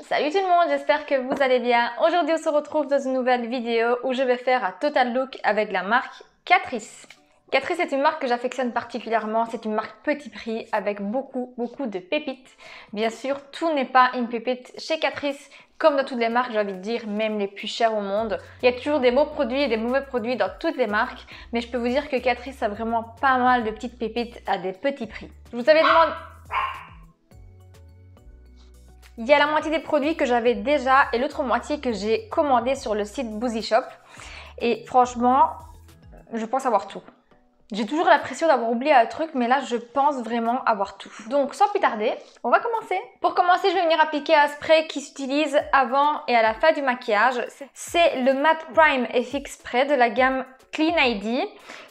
Salut tout le monde, j'espère que vous allez bien. Aujourd'hui on se retrouve dans une nouvelle vidéo où je vais faire un total look avec la marque Catrice. Catrice est une marque que j'affectionne particulièrement, c'est une marque petit prix avec beaucoup de pépites. Bien sûr, tout n'est pas une pépite chez Catrice, comme dans toutes les marques, j'ai envie de dire, même les plus chères au monde. Il y a toujours des beaux produits et des mauvais produits dans toutes les marques, mais je peux vous dire que Catrice a vraiment pas mal de petites pépites à des petits prix. Je vous avais demandé... Il y a la moitié des produits que j'avais déjà et l'autre moitié que j'ai commandé sur le site Boozy Shop. Et franchement, je pense avoir tout. J'ai toujours l'impression d'avoir oublié un truc, mais là, je pense vraiment avoir tout. Donc, sans plus tarder, on va commencer. Pour commencer, je vais venir appliquer un spray qui s'utilise avant et à la fin du maquillage. C'est le Matte Prime FX Spray de la gamme Clean ID,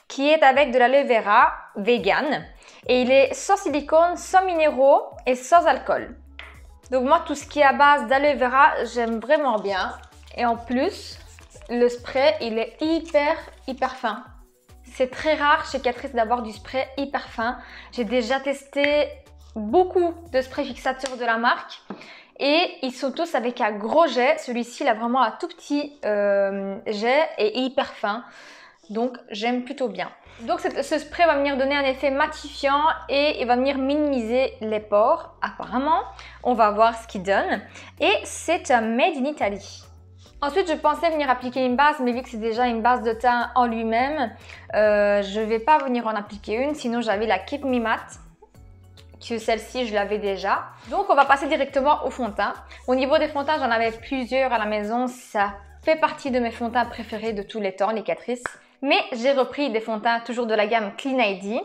qui est avec de l'aloe vera vegan. Et il est sans silicone, sans minéraux et sans alcool. Donc moi, tout ce qui est à base d'aloe vera, j'aime vraiment bien. Et en plus, le spray, il est hyper fin. C'est très rare chez Catrice d'avoir du spray hyper fin. J'ai déjà testé beaucoup de sprays fixateurs de la marque. Et ils sont tous avec un gros jet. Celui-ci, il a vraiment un tout petit jet et hyper fin. Donc, j'aime plutôt bien. Donc, ce spray va venir donner un effet matifiant et il va venir minimiser les pores. Apparemment, on va voir ce qu'il donne. Et c'est un Made in Italy. Ensuite, je pensais venir appliquer une base, mais vu que c'est déjà une base de teint en lui-même, je ne vais pas venir en appliquer une. Sinon, j'avais la Keep Me Matte, que celle-ci, je l'avais déjà. Donc, on va passer directement au fond de teint. Au niveau des fonds de teint, j'en avais plusieurs à la maison. Ça fait partie de mes fonds de teint préférés de tous les temps, les Catrice. Mais j'ai repris des fonds de teint toujours de la gamme Clean ID,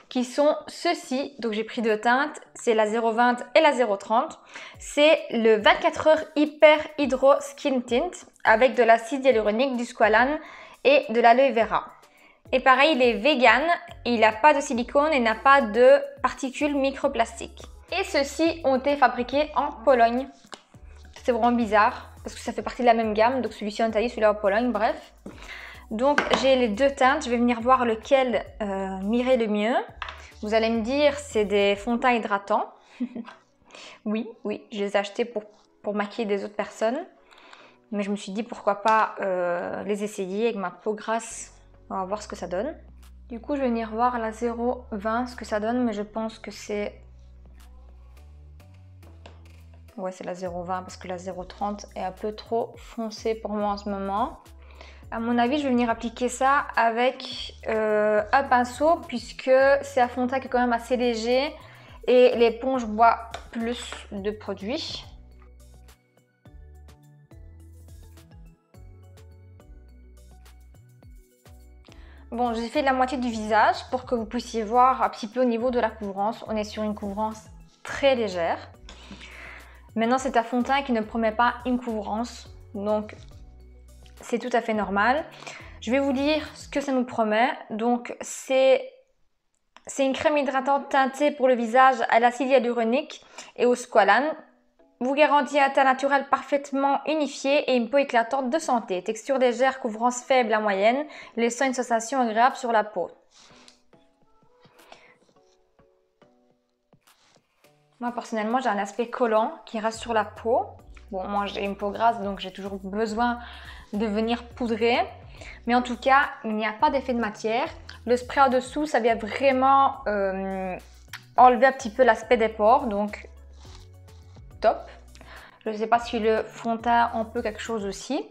qui sont ceux-ci. Donc j'ai pris deux teintes, c'est la 020 et la 030. C'est le 24 heures Hyper Hydro Skin Tint avec de l'acide hyaluronique, du squalane et de l'aloe vera. Et pareil, il est vegan, il n'a pas de silicone et n'a pas de particules microplastiques. Et ceux-ci ont été fabriqués en Pologne. C'est vraiment bizarre parce que ça fait partie de la même gamme. Donc celui-ci en Italie, celui-là en Pologne, bref. Donc j'ai les deux teintes, je vais venir voir lequel m'irait le mieux. Vous allez me dire, c'est des fonds de teint hydratants. oui, je les ai achetés pour maquiller des autres personnes. Mais je me suis dit pourquoi pas les essayer avec ma peau grasse. On va voir ce que ça donne. Du coup, je vais venir voir la 020 ce que ça donne, mais je pense que c'est... Ouais, c'est la 020 parce que la 030 est un peu trop foncée pour moi en ce moment. À mon avis, je vais venir appliquer ça avec un pinceau puisque c'est un fond de teint qui est quand même assez léger et l'éponge boit plus de produit. Bon, j'ai fait la moitié du visage pour que vous puissiez voir un petit peu au niveau de la couvrance. On est sur une couvrance très légère. Maintenant, c'est un fond de teint qui ne promet pas une couvrance, donc c'est tout à fait normal. Je vais vous dire ce que ça nous promet. Donc, c'est une crème hydratante teintée pour le visage à l'acide hyaluronique et au squalane. Vous garantit un teint naturel parfaitement unifié et une peau éclatante de santé. Texture légère, couvrance faible à moyenne, laissant une sensation agréable sur la peau. Moi, personnellement, j'ai un aspect collant qui reste sur la peau. Bon, moi, j'ai une peau grasse, donc j'ai toujours besoin de venir poudrer. Mais en tout cas, il n'y a pas d'effet de matière. Le spray en dessous, ça vient vraiment enlever un petit peu l'aspect des pores. Donc, top. Je ne sais pas si le fond de teint en peut quelque chose aussi.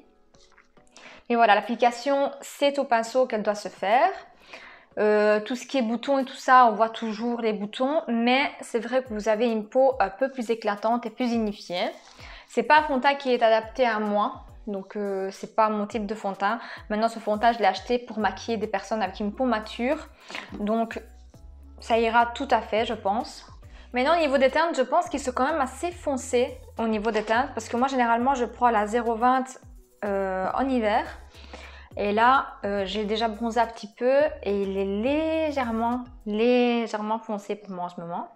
Mais voilà, l'application, c'est au pinceau qu'elle doit se faire. Tout ce qui est boutons et tout ça, on voit toujours les boutons, mais c'est vrai que vous avez une peau un peu plus éclatante et plus unifiée. C'est pas un fond de teint qui est adapté à moi, donc c'est pas mon type de fond de teint. Maintenant, ce fond de teint, je l'ai acheté pour maquiller des personnes avec une peau mature, donc ça ira tout à fait, je pense. Maintenant, au niveau des teintes, je pense qu'ils sont quand même assez foncés au niveau des teintes, parce que moi, généralement, je prends la 020 en hiver. Et là, j'ai déjà bronzé un petit peu et il est légèrement foncé pour moi en ce moment.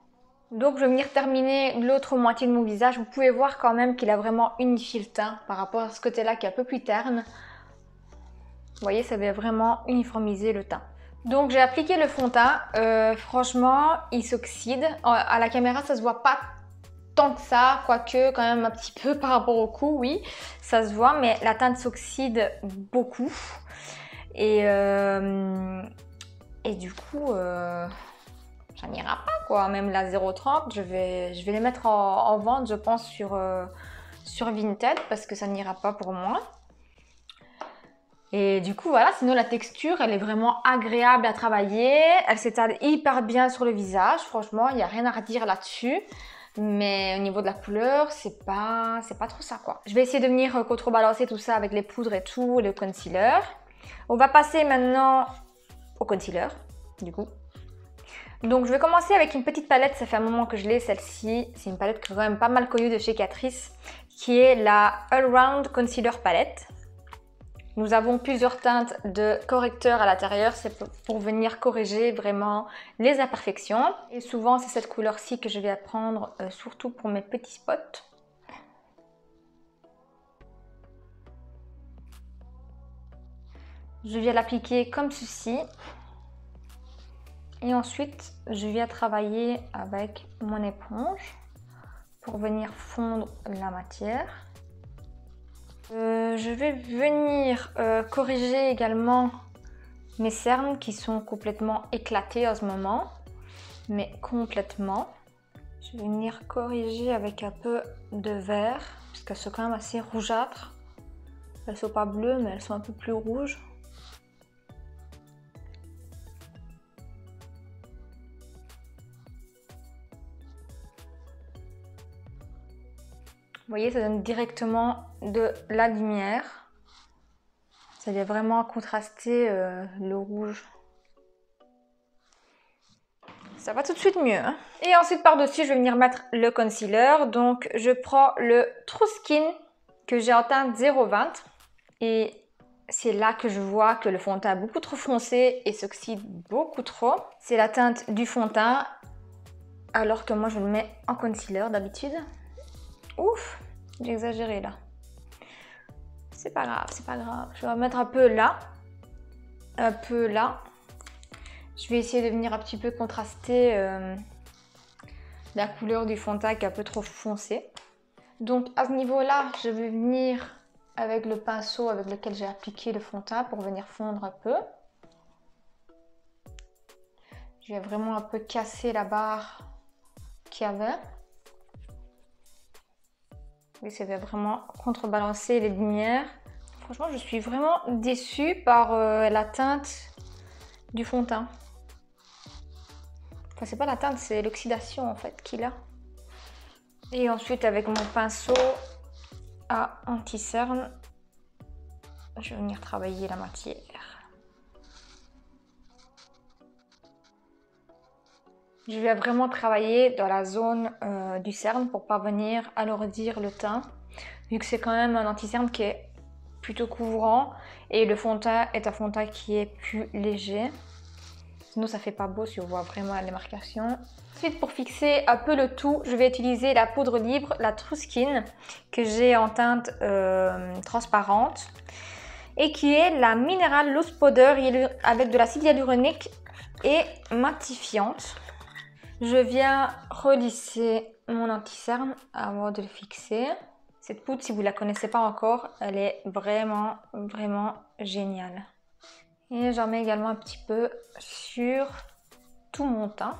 Donc, je vais venir terminer l'autre moitié de mon visage. Vous pouvez voir quand même qu'il a vraiment unifié le teint par rapport à ce côté-là qui est un peu plus terne. Vous voyez, ça va vraiment uniformiser le teint. Donc, j'ai appliqué le fond de teint. Franchement, il s'oxyde. À la caméra, ça se voit pas tant que ça, quoique quand même un petit peu par rapport au cou, oui, ça se voit, mais la teinte s'oxyde beaucoup. Et du coup, ça n'ira pas quoi. Même la 0,30, je vais les mettre en vente, je pense, sur Vinted parce que ça n'ira pas pour moi. Et du coup, voilà, sinon la texture, elle est vraiment agréable à travailler. Elle s'étale hyper bien sur le visage. Franchement, il n'y a rien à redire là-dessus. Mais au niveau de la couleur, c'est pas trop ça quoi. Je vais essayer de venir contrebalancer tout ça avec les poudres et tout, et le concealer. On va passer maintenant au concealer, du coup. Donc je vais commencer avec une petite palette, ça fait un moment que je l'ai celle-ci. C'est une palette que j'ai quand même pas mal connue de chez Catrice, qui est la Allround Concealer Palette. Nous avons plusieurs teintes de correcteur à l'intérieur, c'est pour venir corriger vraiment les imperfections. Et souvent c'est cette couleur-ci que je vais prendre, surtout pour mes petits spots. Je viens l'appliquer comme ceci. Et ensuite, je viens travailler avec mon éponge pour venir fondre la matière. Je vais venir corriger également mes cernes qui sont complètement éclatées en ce moment. Mais complètement. Je vais venir corriger avec un peu de vert parce qu'elles sont quand même assez rougeâtres. Elles ne sont pas bleues mais elles sont un peu plus rouges. Vous voyez, ça donne directement de la lumière. Ça vient vraiment contraster le rouge. Ça va tout de suite mieux. Hein. Et ensuite, par-dessus, je vais venir mettre le concealer. Donc, je prends le True Skin que j'ai en teinte 0,20. Et c'est là que je vois que le fond de teint est beaucoup trop foncé et s'oxyde beaucoup trop. C'est la teinte du fond de teint, alors que moi, je le mets en concealer d'habitude. Ouf, j'ai exagéré là. C'est pas grave, c'est pas grave. Je vais en mettre un peu là. Un peu là. Je vais essayer de venir un petit peu contraster la couleur du fond de teint qui est un peu trop foncé. Donc à ce niveau-là, je vais venir avec le pinceau avec lequel j'ai appliqué le fond de teint pour venir fondre un peu. Je vais vraiment un peu casser la barre qu'il y avait. Oui, ça va vraiment contrebalancer les lumières. Franchement, je suis vraiment déçue par la teinte du fond de teint. Enfin, c'est pas la teinte, c'est l'oxydation en fait qu'il a. Et ensuite, avec mon pinceau à anti-cerne, je vais venir travailler la matière. Je vais vraiment travailler dans la zone du cerne pour pas venir alourdir le teint, vu que c'est quand même un anti-cerne qui est plutôt couvrant et le fond de teint est un fond de teint qui est plus léger. Sinon ça fait pas beau si on voit vraiment les marcations. Ensuite, pour fixer un peu le tout, je vais utiliser la poudre libre, la True Skin, que j'ai en teinte transparente et qui est la Mineral Loose Powder avec de l'acide hyaluronique et matifiante. Je viens relisser mon anti-cerne avant de le fixer. Cette poudre, si vous ne la connaissez pas encore, elle est vraiment, vraiment géniale. Et j'en mets également un petit peu sur tout mon teint.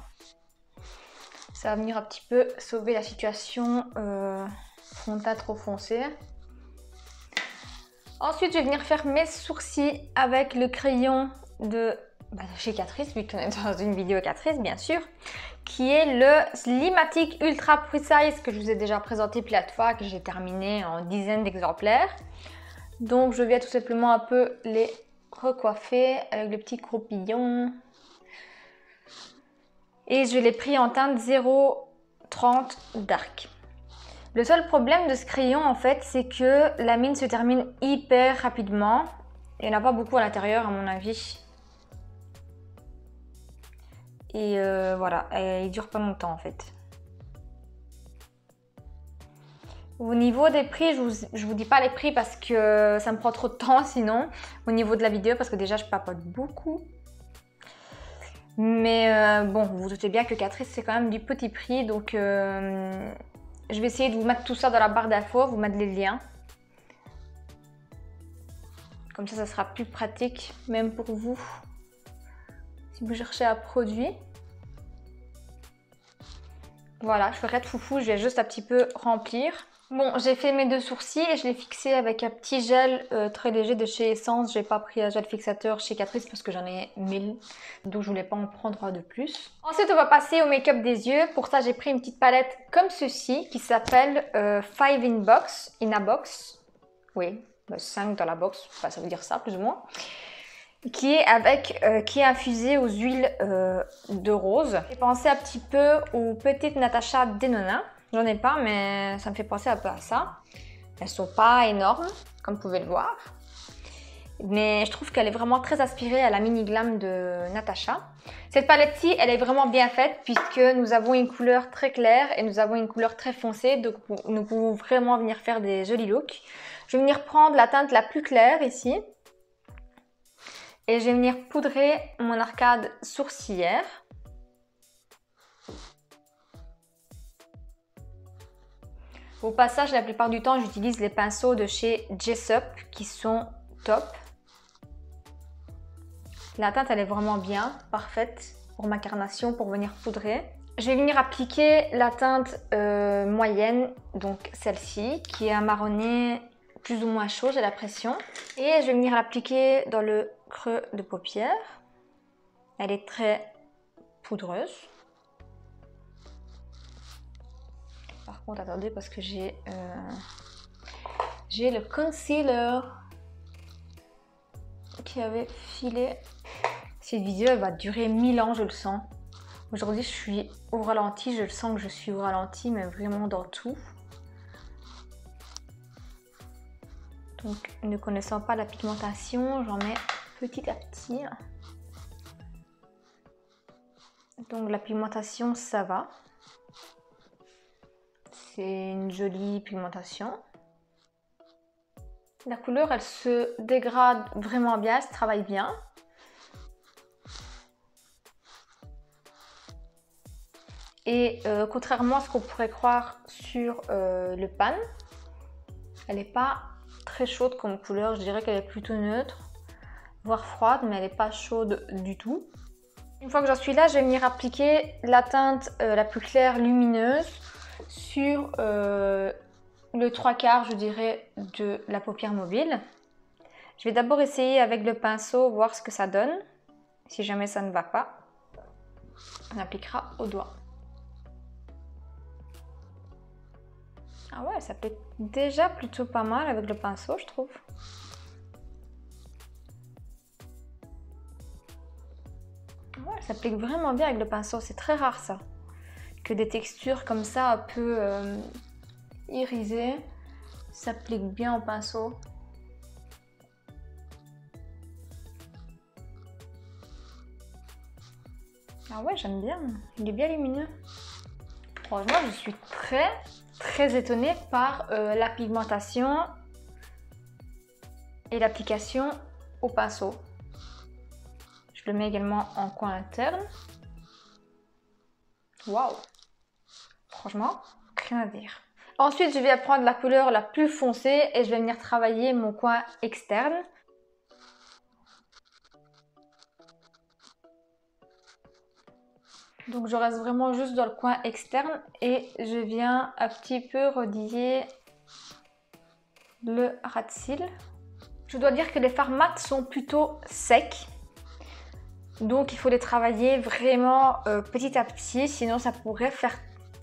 Ça va venir un petit peu sauver la situation fond de teint trop foncé. Ensuite, je vais venir faire mes sourcils avec le crayon de chez Catrice, vu qu'on est dans une vidéo Catrice, bien sûr, qui est le Slimatic Ultra Precise que je vous ai déjà présenté plein de fois, que j'ai terminé en dizaines d'exemplaires. Donc, je viens tout simplement un peu les recoiffer avec le petit croupillon. Et je l'ai pris en teinte 0,30 Dark. Le seul problème de ce crayon, en fait, c'est que la mine se termine hyper rapidement. Il n'y en a pas beaucoup à l'intérieur, à mon avis. Et voilà, il dure pas longtemps, en fait. Au niveau des prix, je vous dis pas les prix parce que ça me prend trop de temps sinon. Au niveau de la vidéo, parce que déjà, je papote beaucoup. Mais bon, vous vous doutez bien que Catrice, c'est quand même du petit prix. Donc, Je vais essayer de vous mettre tout ça dans la barre d'infos, vous mettre les liens. Comme ça sera plus pratique, même pour vous, si vous cherchez un produit. Voilà, je ferai de foufou, je vais juste un petit peu remplir. Bon, j'ai fait mes deux sourcils et je l'ai fixé avec un petit gel très léger de chez Essence. J'ai pas pris un gel fixateur chez Catrice parce que j'en ai 1000, donc je voulais pas en prendre de plus. Ensuite, on va passer au make-up des yeux. Pour ça, j'ai pris une petite palette comme ceci qui s'appelle 5 in a box. Oui, 5 dans la box, enfin, ça veut dire ça plus ou moins. Qui est infusée aux huiles de rose. J'ai pensé un petit peu aux petites Natasha Denona. J'en ai pas, mais ça me fait penser un peu à ça. Elles sont pas énormes, comme vous pouvez le voir. Mais je trouve qu'elle est vraiment très inspirée à la mini glam de Natasha. Cette palette-ci, elle est vraiment bien faite puisque nous avons une couleur très claire et nous avons une couleur très foncée. Donc nous pouvons vraiment venir faire des jolis looks. Je vais venir prendre la teinte la plus claire ici. Et je vais venir poudrer mon arcade sourcilière. Au passage, la plupart du temps, j'utilise les pinceaux de chez Jessup qui sont top. La teinte, elle est vraiment bien, parfaite pour ma carnation, pour venir poudrer. Je vais venir appliquer la teinte moyenne, donc celle-ci, qui est un marronné plus ou moins chaud, j'ai l'impression. Et je vais venir l'appliquer dans le creux de paupière. Elle est très poudreuse. Par contre, attendez, parce que j'ai le concealer qui avait filé. Cette vidéo, elle va durer 1000 ans, je le sens. Aujourd'hui, je suis au ralenti. Je le sens que je suis au ralenti, mais vraiment dans tout. Donc, ne connaissant pas la pigmentation, j'en mets petit à petit. Donc, la pigmentation, ça va. C'est une jolie pigmentation. La couleur, elle se dégrade vraiment bien, elle se travaille bien. Et contrairement à ce qu'on pourrait croire sur le pan, elle n'est pas très chaude comme couleur. Je dirais qu'elle est plutôt neutre, voire froide, mais elle n'est pas chaude du tout. Une fois que j'en suis là, je vais venir appliquer la teinte la plus claire lumineuse sur le 3/4, je dirais, de la paupière mobile. Je vais d'abord essayer avec le pinceau, voir ce que ça donne. Si jamais ça ne va pas, on appliquera au doigt. Ah ouais, ça plaît déjà plutôt pas mal avec le pinceau, je trouve. Ouais, ça applique vraiment bien avec le pinceau, c'est très rare ça. Que des textures comme ça un peu irisées s'appliquent bien au pinceau. Ah ouais, j'aime bien, il est bien lumineux. Franchement, je suis très étonnée par la pigmentation et l'application au pinceau. Je le mets également en coin interne. Waouh! Franchement, rien à dire. Ensuite, je vais prendre la couleur la plus foncée et je vais venir travailler mon coin externe. Donc je reste vraiment juste dans le coin externe et je viens un petit peu rodiller le ras de cils. Je dois dire que les fards mat sont plutôt secs. Donc il faut les travailler vraiment petit à petit, sinon ça pourrait faire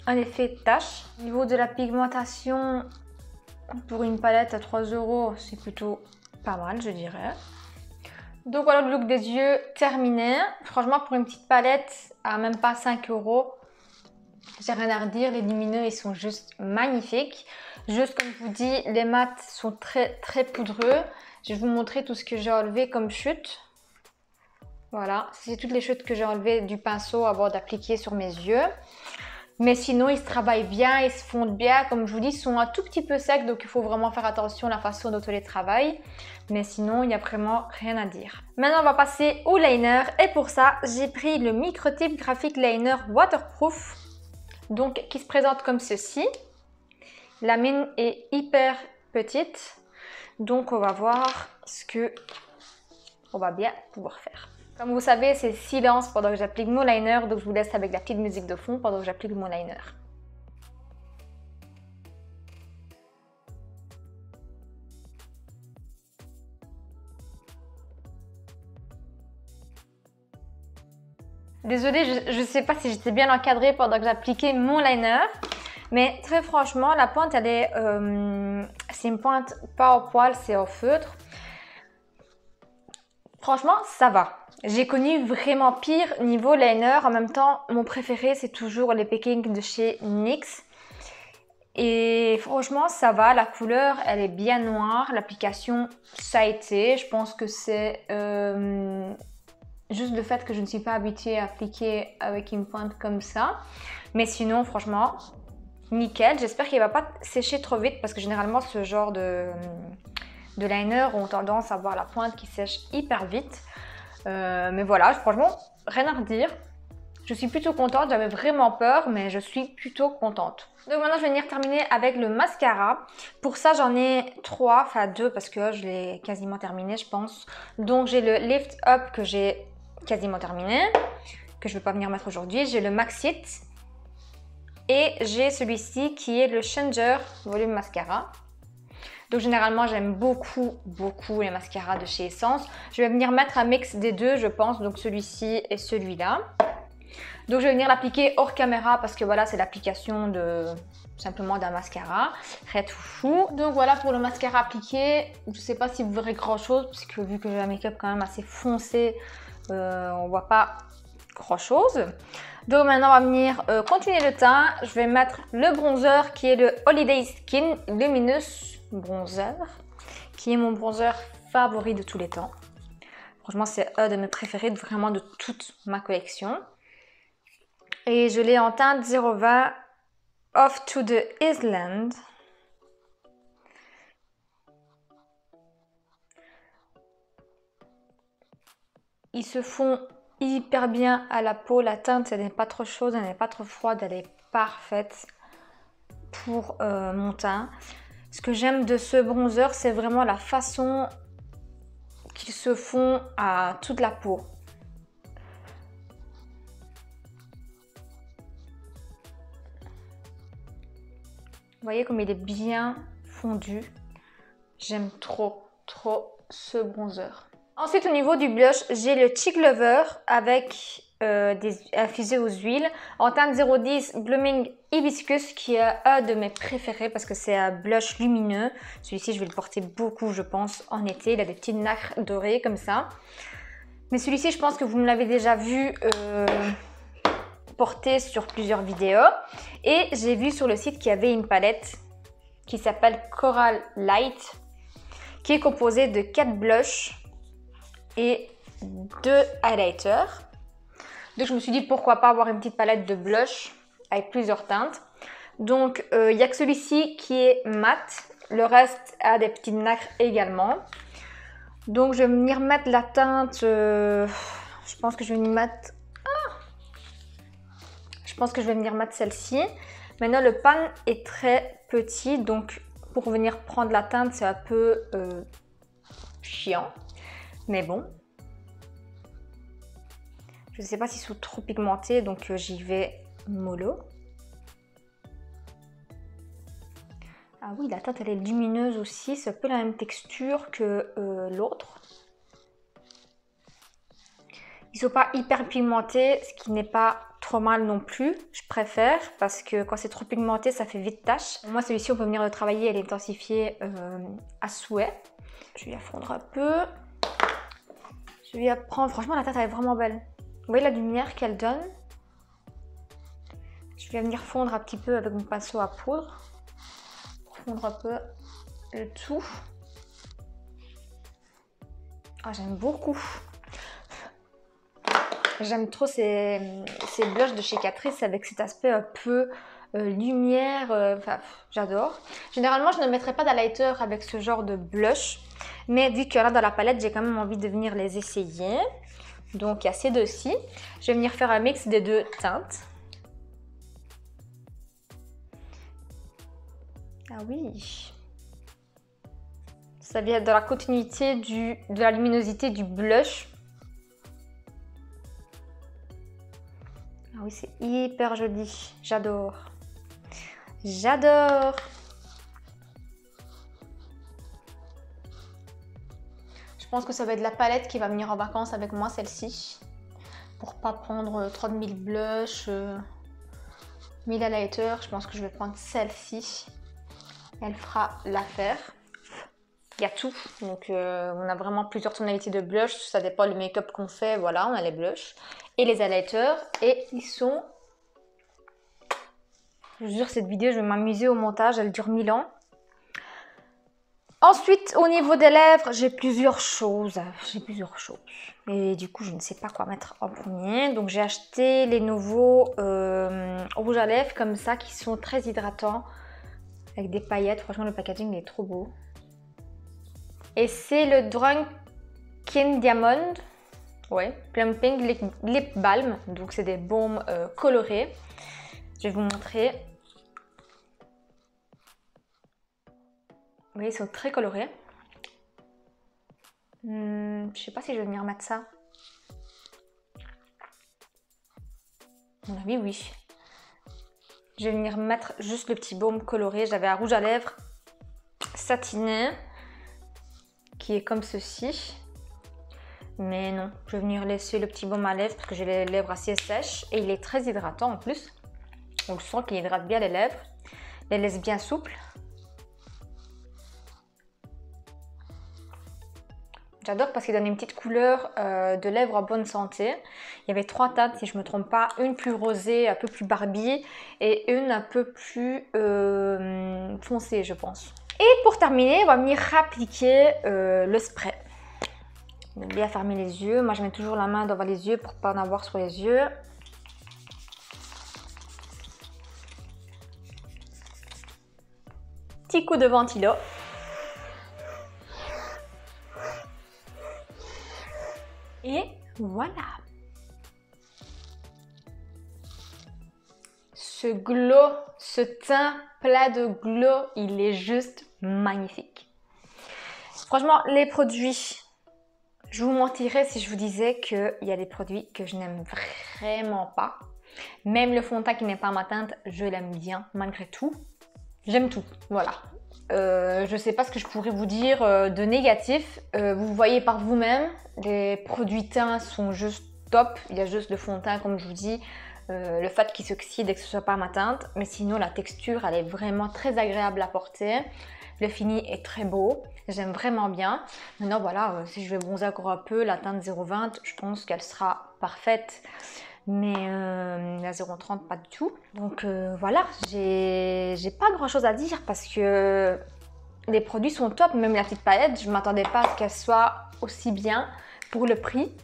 un effet tache. Au niveau de la pigmentation, pour une palette à 3 €, c'est plutôt pas mal, je dirais. Donc voilà le look des yeux terminé. Franchement, pour une petite palette à même pas 5 €, j'ai rien à redire. Les lumineux, ils sont juste magnifiques. Juste comme je vous dis, les mats sont très poudreux. Je vais vous montrer tout ce que j'ai enlevé comme chute. Voilà, c'est toutes les chutes que j'ai enlevées du pinceau avant d'appliquer sur mes yeux. Mais sinon, ils se travaillent bien, ils se fondent bien. Comme je vous dis, ils sont un tout petit peu secs, donc il faut vraiment faire attention à la façon dont on les travaille. Mais sinon, il n'y a vraiment rien à dire. Maintenant, on va passer au liner. Et pour ça, j'ai pris le Microtip Graphic Liner Waterproof, donc qui se présente comme ceci. La mine est hyper petite, donc on va voir ce que on va bien pouvoir faire. Comme vous savez, c'est silence pendant que j'applique mon liner, donc je vous laisse avec la petite musique de fond pendant que j'applique mon liner. Désolée, je ne sais pas si j'étais bien encadrée pendant que j'appliquais mon liner, mais très franchement, la pointe, elle est, c'est une pointe pas au poil, c'est au feutre. Franchement, ça va. J'ai connu vraiment pire niveau liner. En même temps, mon préféré, c'est toujours les Peking de chez NYX. Et franchement, ça va. La couleur, elle est bien noire. L'application, ça a été. Je pense que c'est juste le fait que je ne suis pas habituée à appliquer avec une pointe comme ça. Mais sinon, franchement, nickel. J'espère qu'il ne va pas sécher trop vite parce que généralement, ce genre de liner ont tendance à avoir la pointe qui sèche hyper vite. Mais voilà, franchement, rien à redire. Je suis plutôt contente, j'avais vraiment peur, mais je suis plutôt contente. Donc maintenant, je vais venir terminer avec le mascara. Pour ça, j'en ai 3, enfin 2 parce que je l'ai quasiment terminé, je pense. Donc j'ai le Lift Up que j'ai quasiment terminé, que je ne vais pas venir mettre aujourd'hui. J'ai le Maxit et j'ai celui-ci qui est le Changer Volume Mascara. Donc généralement, j'aime beaucoup les mascaras de chez Essence. Je vais venir mettre un mix des deux, je pense, donc celui-ci et celui-là. Donc je vais venir l'appliquer hors caméra parce que voilà, c'est l'application de simplement d'un mascara. Rien tout fou. Donc voilà pour le mascara appliqué. Je ne sais pas si vous verrez grand-chose parce que vu que j'ai un make-up quand même assez foncé, on ne voit pas grand-chose. Donc maintenant, on va venir continuer le teint. Je vais mettre le bronzer qui est le Holiday Skin Luminous Bronzer, qui est mon bronzer favori de tous les temps. Franchement, c'est un de mes préférés vraiment de toute ma collection. Et je l'ai en teinte 020 Off to the Island. Ils se font hyper bien à la peau. La teinte, elle n'est pas trop chaude, elle n'est pas trop froide, elle est parfaite pour mon teint. Ce que j'aime de ce bronzer, c'est vraiment la façon qu'ils se font à toute la peau. Vous voyez comme il est bien fondu. J'aime trop ce bronzer. Ensuite, au niveau du blush, j'ai le Cheek Lover avec infusé aux huiles en teinte 010 Blooming Hibiscus, qui est un de mes préférés parce que c'est un blush lumineux. Celui-ci, je vais le porter beaucoup, je pense, en été. Il a des petites nacres dorées comme ça. Mais celui-ci, je pense que vous me l'avez déjà vu porter sur plusieurs vidéos. Et j'ai vu sur le site qu'il y avait une palette qui s'appelle Coral Light, qui est composée de 4 blushs et 2 highlighters. Donc je me suis dit pourquoi pas avoir une petite palette de blush avec plusieurs teintes. Donc il n'y a que celui-ci qui est mat, le reste a des petites nacres également. Donc je vais venir mettre la teinte, je pense que je vais venir mettre, celle-ci. Maintenant le pan est très petit, donc pour venir prendre la teinte c'est un peu chiant, mais bon. Je ne sais pas s'ils sont trop pigmentés, donc j'y vais mollo. Ah oui, la teinte elle est lumineuse aussi, c'est un peu la même texture que l'autre. Ils sont pas hyper pigmentés, ce qui n'est pas trop mal non plus. Je préfère parce que quand c'est trop pigmenté, ça fait vite tache. Moi, celui-ci, on peut venir le travailler et l'intensifier à souhait. Je vais la fondre un peu. Je vais prendre, franchement, la teinte elle est vraiment belle. Vous voyez la lumière qu'elle donne? Je vais venir fondre un petit peu avec mon pinceau à poudre. Pour fondre un peu le tout. Ah, j'aime beaucoup. J'aime trop ces blushs de chez Catrice avec cet aspect un peu lumière. Enfin, j'adore. Généralement, je ne mettrai pas d'highlighter avec ce genre de blush. Mais vu qu'il y en a dans la palette, j'ai quand même envie de venir les essayer. Donc, il y a ces deux-ci. Je vais venir faire un mix des deux teintes. Ah oui. Ça vient dans la continuité de la luminosité du blush. Ah oui, c'est hyper joli. J'adore. J'adore. Je pense que ça va être la palette qui va venir en vacances avec moi, celle-ci. Pour pas prendre 30 000 blushs, 1000 highlighters. Je pense que je vais prendre celle-ci. Elle fera l'affaire. Il y a tout, donc on a vraiment plusieurs tonalités de blush, ça dépend du make-up qu'on fait, voilà, on a les blushs et les highlighters et ils sont... Je vous jure, cette vidéo, je vais m'amuser au montage, elle dure 1000 ans. Ensuite, au niveau des lèvres, j'ai plusieurs choses, et du coup, je ne sais pas quoi mettre en premier. Donc j'ai acheté les nouveaux rouges à lèvres comme ça, qui sont très hydratants, avec des paillettes. Franchement, le packaging il est trop beau. Et c'est le Drunken Diamond, ouais, Plumping Lip Balm. Donc c'est des baumes colorés. Je vais vous montrer. Vous voyez, ils sont très colorés. Je sais pas si je vais venir mettre ça. À mon avis, oui. Je vais venir mettre juste le petit baume coloré. J'avais un rouge à lèvres satiné, qui est comme ceci, mais non, je vais venir laisser le petit baume à lèvres parce que j'ai les lèvres assez sèches et il est très hydratant en plus, donc je sens qu'il hydrate bien les lèvres, les laisse bien souples. J'adore parce qu'il donne une petite couleur de lèvres en bonne santé. Il y avait 3 teintes si je ne me trompe pas, une plus rosée, un peu plus Barbie et une un peu plus foncée je pense. Et pour terminer, on va venir appliquer le spray. Donc bien fermer les yeux. Moi, je mets toujours la main devant les yeux pour ne pas en avoir sur les yeux. Petit coup de ventilo. Et voilà. Ce glow, ce teint plat de glow, il est juste magnifique. Franchement, les produits, je vous mentirais si je vous disais qu'il y a des produits que je n'aime vraiment pas. Même le fond de teint qui n'est pas ma teinte, je l'aime bien malgré tout. J'aime tout, voilà. Je ne sais pas ce que je pourrais vous dire de négatif. Vous voyez par vous-même, les produits teints sont juste top. Il y a juste le fond de teint, comme je vous dis. Le fait qu'il s'oxyde et que ce soit pas ma teinte, mais sinon la texture elle est vraiment très agréable à porter, le fini est très beau, j'aime vraiment bien. Maintenant voilà, si je vais bronzer encore un peu, la teinte 0,20 je pense qu'elle sera parfaite, mais la 0,30 pas du tout. Donc voilà, j'ai pas grand chose à dire parce que les produits sont top, même la petite palette, je m'attendais pas à ce qu'elle soit aussi bien pour le prix.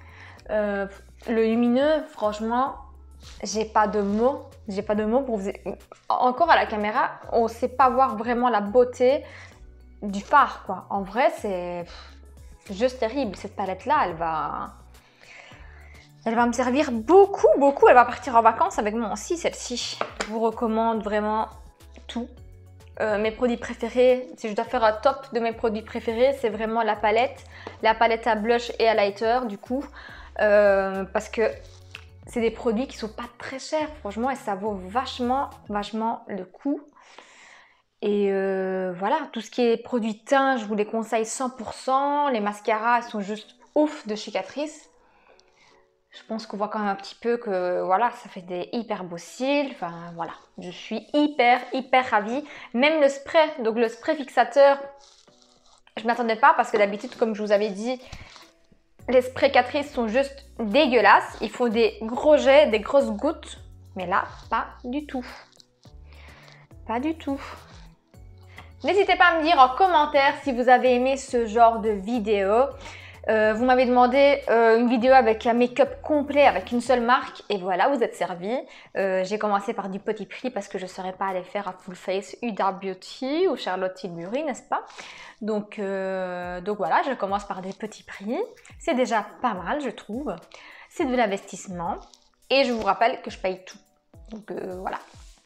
Le lumineux, franchement, j'ai pas de mots pour vous. Encore à la caméra, on sait pas voir vraiment la beauté du fard quoi. En vrai, c'est juste terrible. Cette palette là, elle va me servir beaucoup. Elle va partir en vacances avec moi aussi, celle-ci. Je vous recommande vraiment tout. Mes produits préférés, si je dois faire un top de mes produits préférés, c'est vraiment la palette à blush et highlighter du coup, parce que c'est des produits qui sont pas très chers, franchement, et ça vaut vachement le coup. Et voilà, tout ce qui est produits teints, je vous les conseille 100%. Les mascaras, ils sont juste ouf de chez Catrice. Je pense qu'on voit quand même un petit peu que voilà, ça fait des hyper beaux cils. Enfin voilà, je suis hyper ravie. Même le spray, donc le spray fixateur, je ne m'attendais pas parce que d'habitude, comme je vous avais dit, les sprays Catrice sont juste dégueulasses. Ils font des gros jets, des grosses gouttes. Mais là, pas du tout. Pas du tout. N'hésitez pas à me dire en commentaire si vous avez aimé ce genre de vidéo. Vous m'avez demandé une vidéo avec un make-up complet avec une seule marque. Et voilà, vous êtes servi. J'ai commencé par du petit prix parce que je ne saurais pas aller faire à full face Huda Beauty ou Charlotte Tilbury, n'est-ce pas? Donc voilà, je commence par des petits prix. C'est déjà pas mal, je trouve. C'est de l'investissement. Et je vous rappelle que je paye tout. Donc voilà.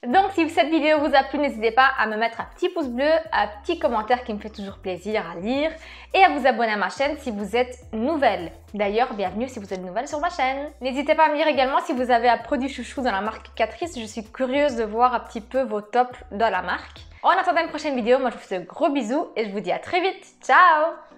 Donc si cette vidéo vous a plu, n'hésitez pas à me mettre un petit pouce bleu, un petit commentaire qui me fait toujours plaisir à lire et à vous abonner à ma chaîne si vous êtes nouvelle. D'ailleurs, bienvenue si vous êtes nouvelle sur ma chaîne. N'hésitez pas à me dire également si vous avez un produit chouchou dans la marque Catrice. Je suis curieuse de voir un petit peu vos tops dans la marque. En attendant une prochaine vidéo, moi je vous fais de gros bisous et je vous dis à très vite. Ciao!